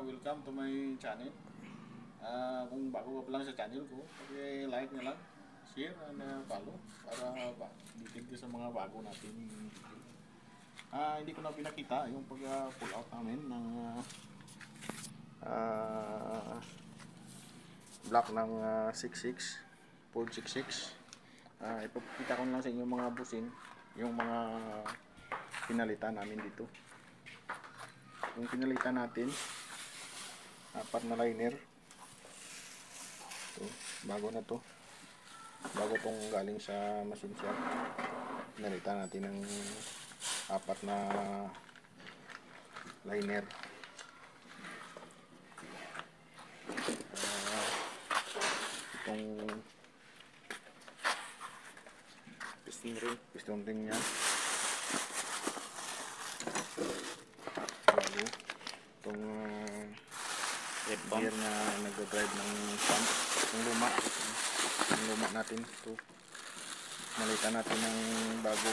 welcome to my channel. Kung bago ka pa lang sa channel ko, paki-like na lang, share, and follow para detail ka sa mga bago natin video. Hindi ko na pinakita yung pag-pull out namin ng block ng 66 Ford 66. Ipapakita ko lang sa inyo mga busin, yung mga pinalitan namin dito. Yung pinalitan natin, 4 na liner. Ito, bago na to. Bago tong galing sa machine shop. Pinalitan natin ng 4 na liner. Itong piston ring niya. Itong gear na nag-drive ng pump, yung luma natin. Ito malitan natin ng bago.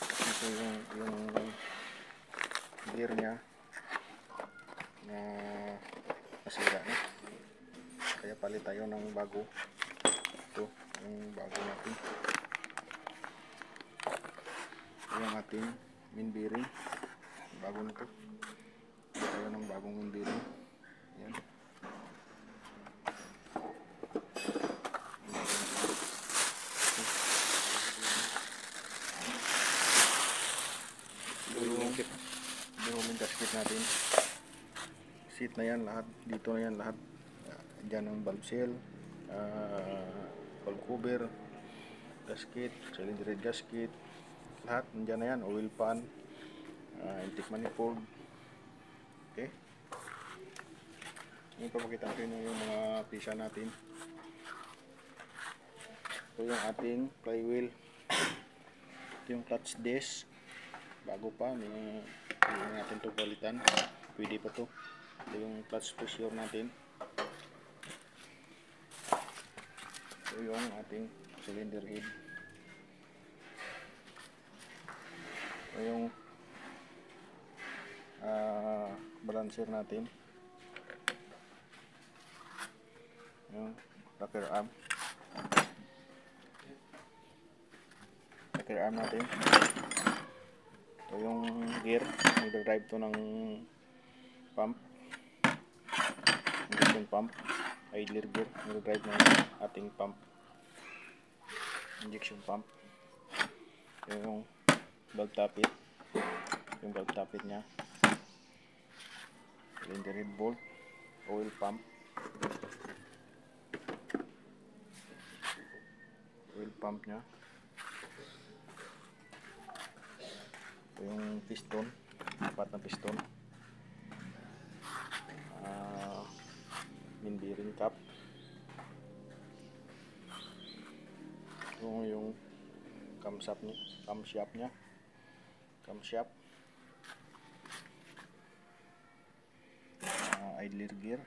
Ito yung gear nya na nasira na, kaya palit tayo ng bago. Ito yung bago natin. Ito yung ating main bearing, bago na ito. Tayo ng bagong main bearing. Yan. Yung gasket natin. Seat na yan lahat. Dito na yan lahat. Diyan ang valve seal, valve cover, gasket, cylinder head gasket. Lahat nandiyan na yan. Oil pan, intake manifold. Okay. Ngayon papakita ko yung mga pisa natin. Ito yung ating flywheel. Ito yung clutch disc. Bago pa, hindi natin ito palitan. Pwede pa to. Ito yung clutch pressure natin. Ito yung ating cylinder head. Ito yung balancer natin. Yung rocker arm. Rocker arm natin. Ito yung gear. Nag-drive to ng pump. Injection pump. Idler gear. Nag-drive ng ating pump. Injection pump. Ito yung valve tappet. Yung valve tappet nya. Cylinder head bolt. Oil pump. Oil pump nya. Ito yung piston. 4 na piston. Main bearing cap. Ito yung camshaft nya. Camshaft. Idler gear.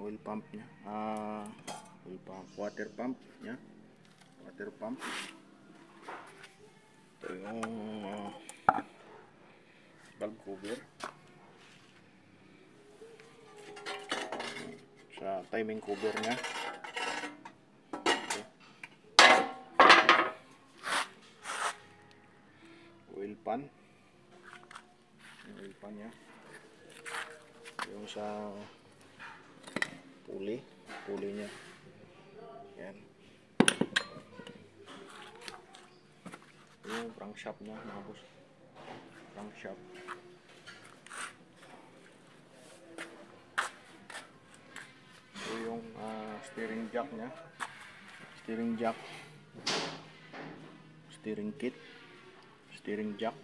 Oil pump nya. Oil pump, water pump nya. Water pump. Ito yung valve cover. Sa timing cover nya. Oil pan. Yung oil pan nya. Yung sa pulley nya. Yan. Yung crankshaft nya, mga boss. Crankshaft. Ito yung steering jack nya. Steering jack. Steering kit. Steering jack.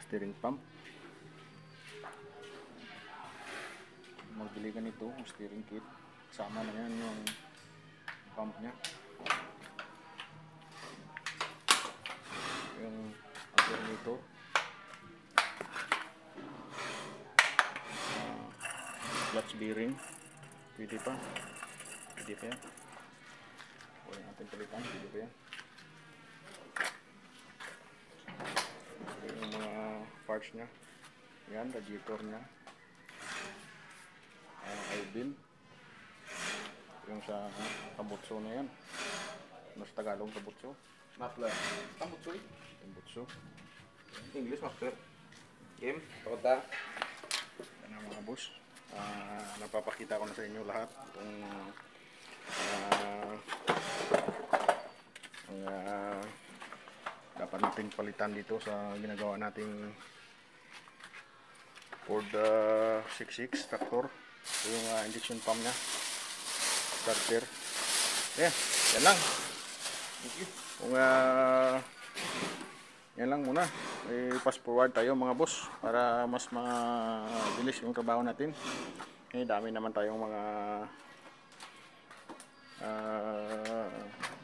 Steering pump. Magbili ka nito, steering kit. Sama na yan yung pump nya. Yung alternator. Clutch bearing. Pwede pa. Hindi pa yan. Huwag natin palitan. Hindi pa yan. Yung mga parts nya. Yan, radiator nya. Oil bin. Yung sa tambutso na yan. Mas Tagalog tambutso. Muffler. Tambutsoy. Tambutso. English muffler. Game. Toda. Yan ang mga boss. Napapakita ko na sa inyo lahat kung dapat nating palitan dito sa ginagawa nating Ford 66 tractor. Ito yung injection pump nya, starter. Yan lang. Kung yan lang muna, fast forward tayo mga boss para mas mabilis yung trabaho natin. Dami naman tayong mga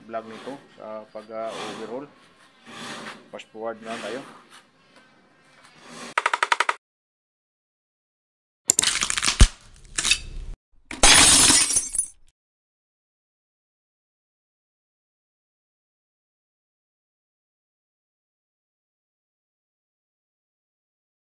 vlog nito sa pag overhaul. Fast forward na tayo.